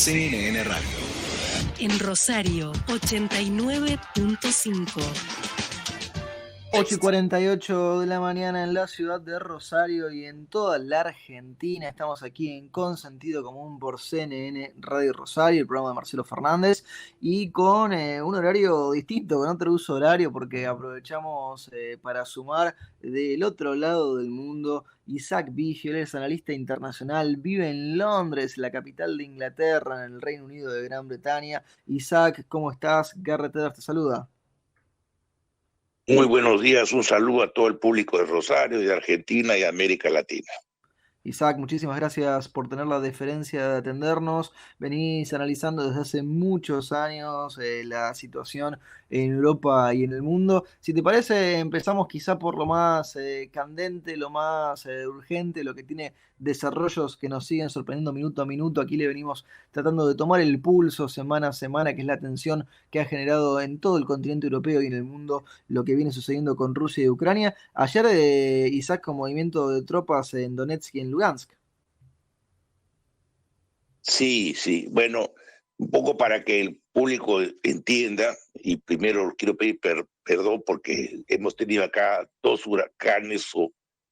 CNN Radio. En Rosario, 89.5. 8:48 de la mañana en la ciudad de Rosario y en toda la Argentina. Estamos aquí en Con Sentido Común por CNN Radio Rosario, el programa de Marcelo Fernández, y con un horario distinto, con otro uso horario, porque aprovechamos para sumar del otro lado del mundo. Isaac Vigio, él es analista internacional, vive en Londres, la capital de Inglaterra, en el Reino Unido de Gran Bretaña. Isaac, ¿cómo estás? Garrett Eder te saluda. Muy buenos días, un saludo a todo el público de Rosario, de Argentina y América Latina. Isaac, muchísimas gracias por tener la deferencia de atendernos. Venís analizando desde hace muchos años la situación en Europa y en el mundo. Si te parece, empezamos quizá por lo más candente, lo más urgente, lo que tiene desarrollos que nos siguen sorprendiendo minuto a minuto. Aquí le venimos tratando de tomar el pulso semana a semana, que es la tensión que ha generado en todo el continente europeo y en el mundo lo que viene sucediendo con Rusia y Ucrania. Ayer, Isaac, con movimiento de tropas en Donetsk y en Lugansk. Sí. Bueno, un poco para que el público entienda, y primero quiero pedir perdón porque hemos tenido acá 2 huracanes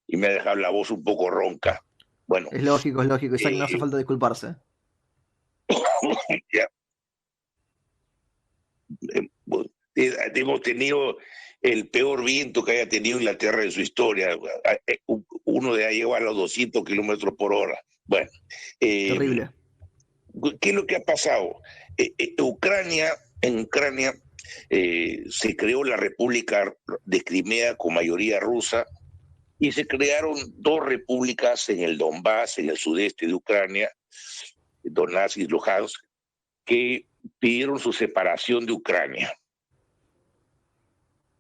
y me ha dejado la voz un poco ronca. Bueno, es lógico, Isaac, no hace falta disculparse. Ya. Hemos tenido el peor viento que haya tenido Inglaterra en su historia. Uno de ahí llegó a los 200 kilómetros por hora. Bueno, terrible. ¿Qué es lo que ha pasado? En Ucrania se creó la República de Crimea con mayoría rusa y se crearon 2 repúblicas en el Donbass, en el sudeste de Ucrania, Donetsk y Luhansk, que pidieron su separación de Ucrania.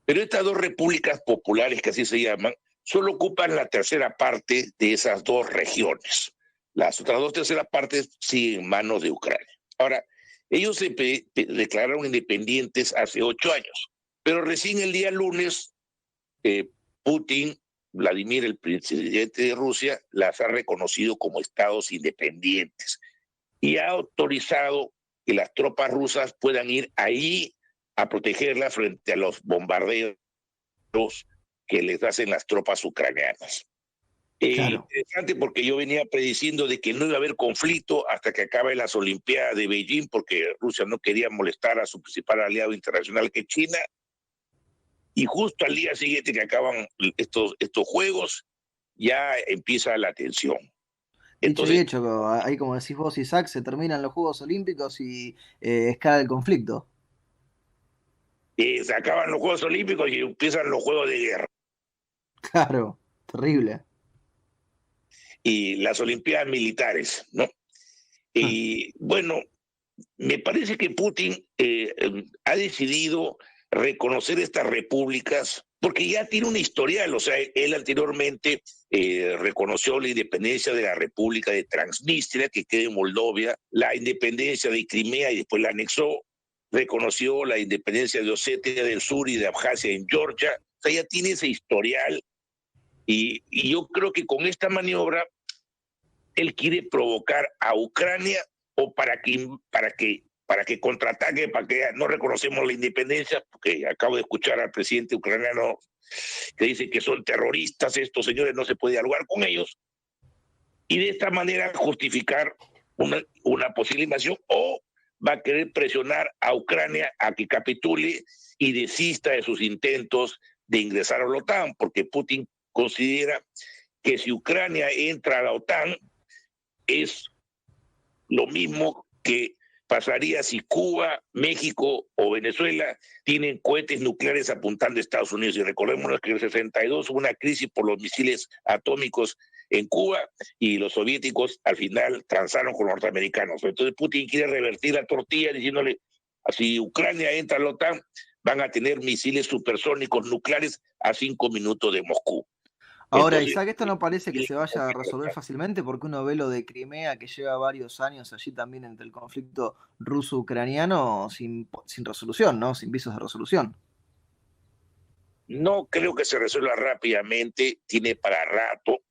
Pero estas 2 repúblicas populares, que así se llaman, solo ocupan la tercera parte de esas 2 regiones. Las otras 2 terceras partes siguen en manos de Ucrania. Ahora, ellos se declararon independientes hace 8 años, pero recién el día lunes, Putin, Vladimir, el presidente de Rusia, las ha reconocido como estados independientes y ha autorizado que las tropas rusas puedan ir ahí a protegerlas frente a los bombardeos que les hacen las tropas ucranianas. Claro. Interesante, porque yo venía prediciendo de que no iba a haber conflicto hasta que acaben las Olimpiadas de Beijing, porque Rusia no quería molestar a su principal aliado internacional, que es China, y justo al día siguiente que acaban estos Juegos, ya empieza la tensión. Entonces, dicho y hecho, ahí como decís vos, Isaac, se terminan los Juegos Olímpicos y escala el conflicto. Se acaban los Juegos Olímpicos y empiezan los Juegos de Guerra. Claro, terrible. Y las Olimpiadas militares, ¿no? Y bueno, me parece que Putin ha decidido reconocer estas repúblicas porque ya tiene un historial. O sea, él anteriormente reconoció la independencia de la República de Transnistria, que queda en Moldovia, la independencia de Crimea y después la anexó, reconoció la independencia de Osetia del Sur y de Abjasia en Georgia. O sea, ya tiene ese historial. Y yo creo que con esta maniobra él quiere provocar a Ucrania o para que contraataque, para que no reconocemos la independencia, porque acabo de escuchar al presidente ucraniano que dice que son terroristas, estos señores, no se puede dialogar con ellos, y de esta manera justificar una posible invasión, o va a querer presionar a Ucrania a que capitule y desista de sus intentos de ingresar a la OTAN, porque Putin considera que si Ucrania entra a la OTAN es lo mismo que pasaría si Cuba, México o Venezuela tienen cohetes nucleares apuntando a Estados Unidos. Y recordemos que en el 62 hubo una crisis por los misiles atómicos en Cuba y los soviéticos al final transaron con los norteamericanos. Entonces Putin quiere revertir la tortilla diciéndole, si Ucrania entra a la OTAN, van a tener misiles supersónicos nucleares a 5 minutos de Moscú. Ahora, entonces, Isaac, esto no parece que se vaya a resolver fácilmente porque uno ve lo de Crimea, que lleva varios años allí también entre el conflicto ruso-ucraniano sin resolución, ¿no? Sin visos de resolución. No creo que se resuelva rápidamente, tiene para rato.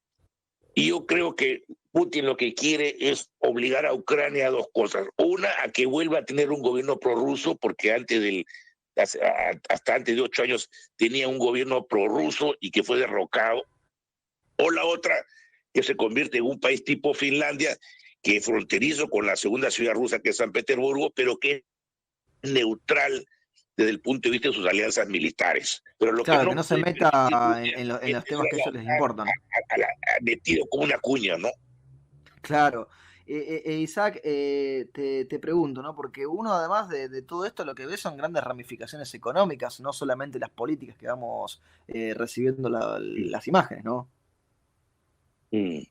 Y yo creo que Putin lo que quiere es obligar a Ucrania a dos cosas. Una, a que vuelva a tener un gobierno prorruso, porque hasta antes de 8 años tenía un gobierno prorruso y que fue derrocado. O la otra, que se convierte en un país tipo Finlandia, que es fronterizo con la segunda ciudad rusa, que es San Petersburgo, pero que es neutral desde el punto de vista de sus alianzas militares. Pero lo Claro, que que no no se puede meta permitir Rusia en es los ser temas que a ellos les importan. metido como una cuña, ¿no? Claro. Isaac, te pregunto, ¿no? Porque uno además de todo esto lo que ve son grandes ramificaciones económicas, no solamente las políticas que vamos recibiendo las imágenes, ¿no? Mm.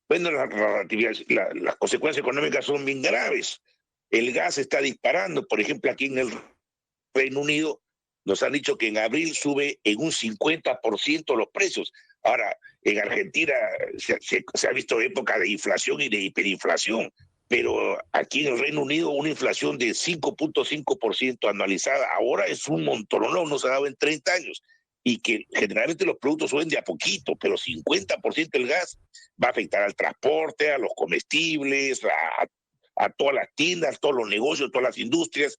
Bueno, las consecuencias económicas son bien graves. El gas está disparando. Por ejemplo, aquí en el Reino Unido nos han dicho que en abril sube en un 50% los precios. Ahora, en Argentina se ha visto época de inflación y de hiperinflación, pero aquí en el Reino Unido una inflación de 5.5% anualizada ahora es un montón, no se ha dado en 30 años. Y que generalmente los productos suben de a poquito, pero 50% el gas va a afectar al transporte, a los comestibles, a todas las tiendas, todos los negocios, todas las industrias.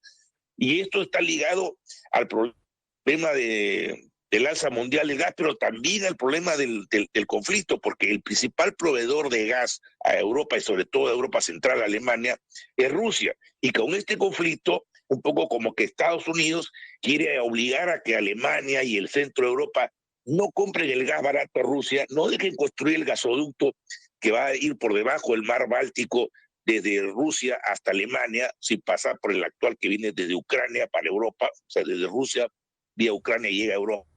Y esto está ligado al problema del alza mundial del gas, pero también al problema del conflicto, porque el principal proveedor de gas a Europa y sobre todo a Europa Central, Alemania, es Rusia. Y con este conflicto, un poco como que Estados Unidos quiere obligar a que Alemania y el centro de Europa no compren el gas barato a Rusia, no dejen construir el gasoducto que va a ir por debajo del mar Báltico desde Rusia hasta Alemania, sin pasar por el actual que viene desde Ucrania para Europa, o sea, desde Rusia vía Ucrania llega a Europa.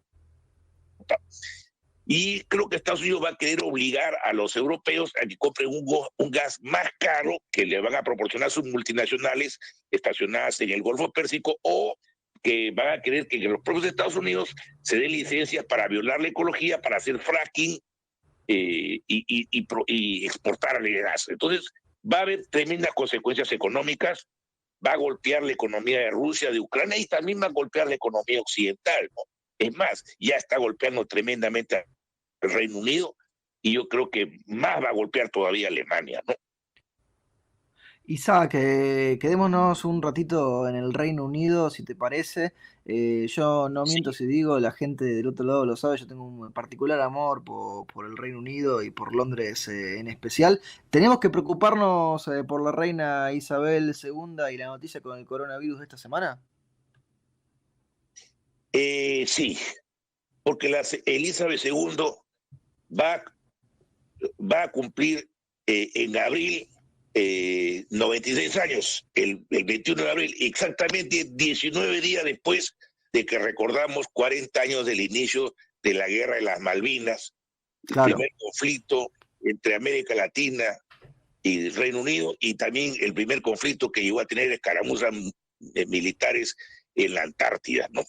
Y creo que Estados Unidos va a querer obligar a los europeos a que compren un gas más caro que le van a proporcionar sus multinacionales estacionadas en el Golfo Pérsico, o que van a querer que los propios Estados Unidos se den licencias para violar la ecología, para hacer fracking y exportar el gas. Entonces va a haber tremendas consecuencias económicas, va a golpear la economía de Rusia, de Ucrania, y también va a golpear la economía occidental, ¿no? Es más, ya está golpeando tremendamente al Reino Unido, y yo creo que más va a golpear todavía a Alemania, ¿no? Isaac, quedémonos un ratito en el Reino Unido, si te parece. Yo no miento Sí. si digo, la gente del otro lado lo sabe, yo tengo un particular amor por el Reino Unido y por Londres en especial. ¿Tenemos que preocuparnos por la reina Isabel II y la noticia con el coronavirus de esta semana? Sí, porque Elizabeth II va, va a cumplir en abril 96 años, el 21 de abril, exactamente 19 días después de que recordamos 40 años del inicio de la Guerra de las Malvinas, el Claro. primer conflicto entre América Latina y el Reino Unido, y también el primer conflicto que llegó a tener escaramuzas militares en la Antártida, ¿no?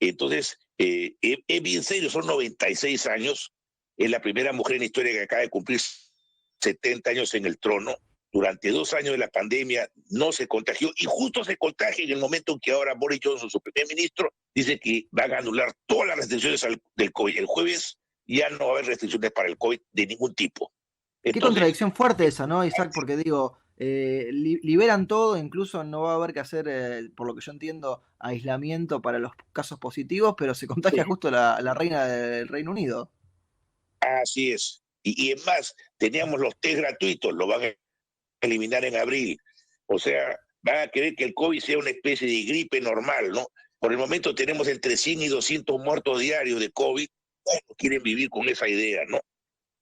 Entonces, es bien serio, son 96 años, es la primera mujer en la historia que acaba de cumplir 70 años en el trono. Durante 2 años de la pandemia no se contagió, y justo se contagia en el momento en que ahora Boris Johnson, su primer ministro, dice que van a anular todas las restricciones del COVID. El jueves ya no va a haber restricciones para el COVID de ningún tipo. Qué Entonces, contradicción fuerte esa, ¿no, Isaac? Porque digo, liberan todo, incluso no va a haber que hacer, por lo que yo entiendo, aislamiento para los casos positivos, pero se contagia justo la reina del Reino Unido. así es. Y es más, teníamos los test gratuitos, lo van a eliminar en abril. O sea, van a querer que el COVID sea una especie de gripe normal, ¿no? Por el momento tenemos entre 100 y 200 muertos diarios de COVID. Bueno, quieren vivir con esa idea, ¿no?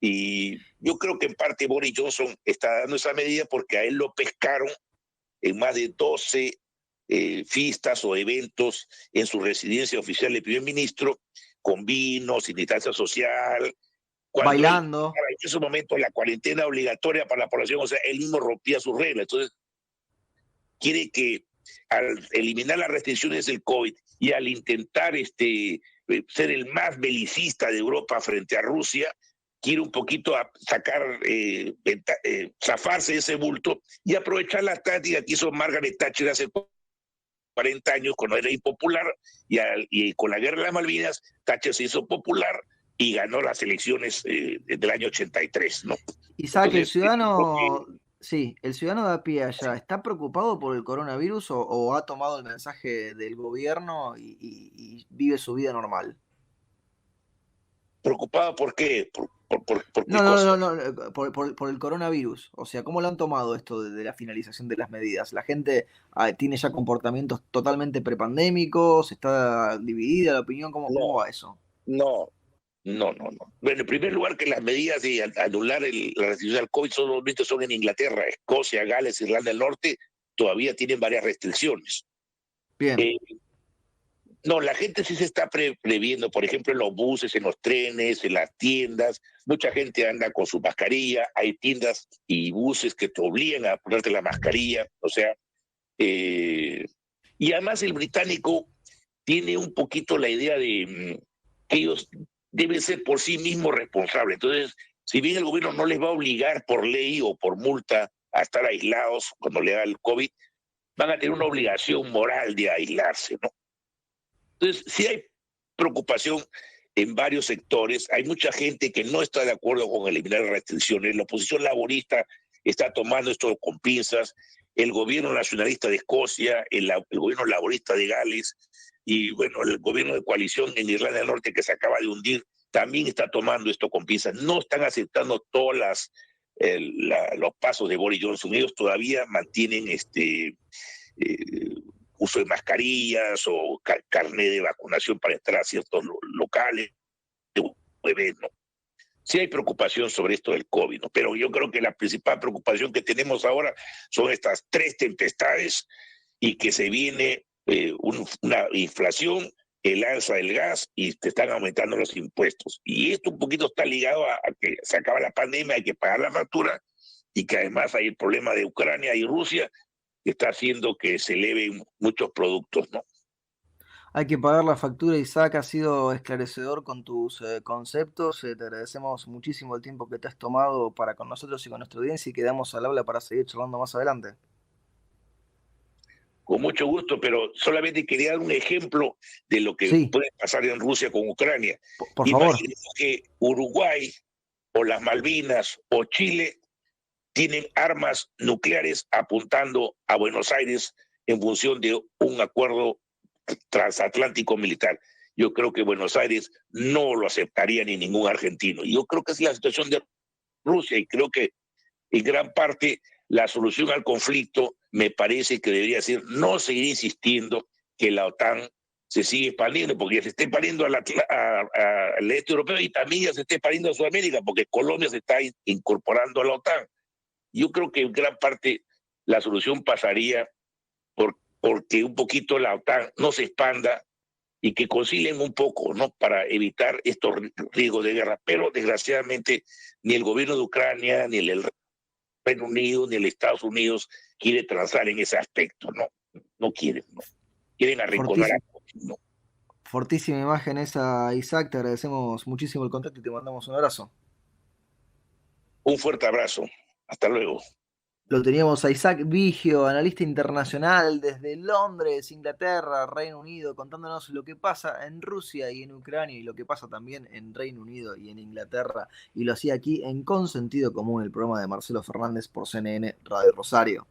Y yo creo que en parte Boris Johnson está dando esa medida porque a él lo pescaron en más de 12 fiestas o eventos en su residencia oficial de primer ministro, con vino, sin distancia social, cuando él Bailando. en esos momentos la cuarentena obligatoria para la población, o sea, él mismo rompía sus reglas. Entonces, quiere que al eliminar las restricciones del COVID y al intentar ser el más belicista de Europa frente a Rusia, quiere un poquito sacar, zafarse de ese bulto y aprovechar la táctica que hizo Margaret Thatcher hace 40 años cuando era impopular, y con la guerra de las Malvinas Thatcher se hizo popular y ganó las elecciones del año 83, ¿no? Isaac, el Entonces, ciudadano, sí, el ciudadano de a pie allá, ¿está preocupado por el coronavirus o ha tomado el mensaje del gobierno y vive su vida normal? preocupado por qué, por qué No, no, cosa. no, no, no, por el coronavirus. O sea, ¿cómo lo han tomado esto de la finalización de las medidas? ¿La gente tiene ya comportamientos totalmente prepandémicos? ¿Está dividida la opinión? ¿Cómo No, va eso? no, no. Bueno, en primer lugar, que las medidas de anular la restricción al COVID solamente son en Inglaterra. Escocia, Gales, Irlanda del Norte todavía tienen varias restricciones. Bien. Eh, no, la gente sí se está previendo, por ejemplo, en los buses, en los trenes, en las tiendas. Mucha gente anda con su mascarilla. Hay tiendas y buses que te obligan a ponerte la mascarilla. O sea, y además el británico tiene un poquito la idea de que ellos deben ser por sí mismos responsables. Entonces, si bien el gobierno no les va a obligar por ley o por multa a estar aislados cuando le da el COVID, van a tener una obligación moral de aislarse, ¿no? Entonces, sí hay preocupación en varios sectores. Hay mucha gente que no está de acuerdo con eliminar restricciones. La oposición laborista está tomando esto con pinzas. El gobierno nacionalista de Escocia, el gobierno laborista de Gales y, bueno, el gobierno de coalición en Irlanda del Norte que se acaba de hundir también está tomando esto con pinzas. No están aceptando todos los pasos de Boris Johnson. Ellos todavía mantienen eh, uso de mascarillas o carnet de vacunación para entrar a ciertos locales, ¿no? Sí hay preocupación sobre esto del COVID, ¿no? Pero yo creo que la principal preocupación que tenemos ahora son estas tres tempestades y que se viene una inflación, el alza del gas y te están aumentando los impuestos. Y esto un poquito está ligado a que se acaba la pandemia, hay que pagar la factura y que además hay el problema de Ucrania y Rusia que está haciendo que se eleven muchos productos, ¿no? Hay que pagar la factura, Isaac, ha sido esclarecedor con tus conceptos. Te agradecemos muchísimo el tiempo que te has tomado para con nosotros y con nuestra audiencia y quedamos al habla para seguir charlando más adelante. Con mucho gusto, pero solamente quería dar un ejemplo de lo que Sí, puede pasar en Rusia con Ucrania. por favor. Imaginemos que Uruguay o las Malvinas o Chile tienen armas nucleares apuntando a Buenos Aires en función de un acuerdo transatlántico militar. Yo creo que Buenos Aires no lo aceptaría ni ningún argentino. Y yo creo que es la situación de Rusia y creo que en gran parte la solución al conflicto me parece que debería ser no seguir insistiendo que la OTAN se sigue expandiendo, porque ya se está expandiendo al este europeo y también ya se está expandiendo a Sudamérica, porque Colombia se está incorporando a la OTAN. Yo creo que en gran parte la solución pasaría porque un poquito la OTAN no se expanda y que concilien un poco, ¿no? Para evitar estos riesgos de guerra. Pero desgraciadamente ni el gobierno de Ucrania, ni el Reino Unido, ni el Estados Unidos quiere transar en ese aspecto, ¿no? No quieren, ¿no? Quieren arrinconar a Fortísima, Putin, ¿no? fortísima imagen esa, Isaac. Te agradecemos muchísimo el contacto y te mandamos un abrazo. Un fuerte abrazo. Hasta luego. Lo teníamos a Isaac Vigio, analista internacional desde Londres, Inglaterra, Reino Unido, contándonos lo que pasa en Rusia y en Ucrania y lo que pasa también en Reino Unido y en Inglaterra. Y lo hacía aquí en Consentido Común, el programa de Marcelo Fernández por CNN Radio Rosario.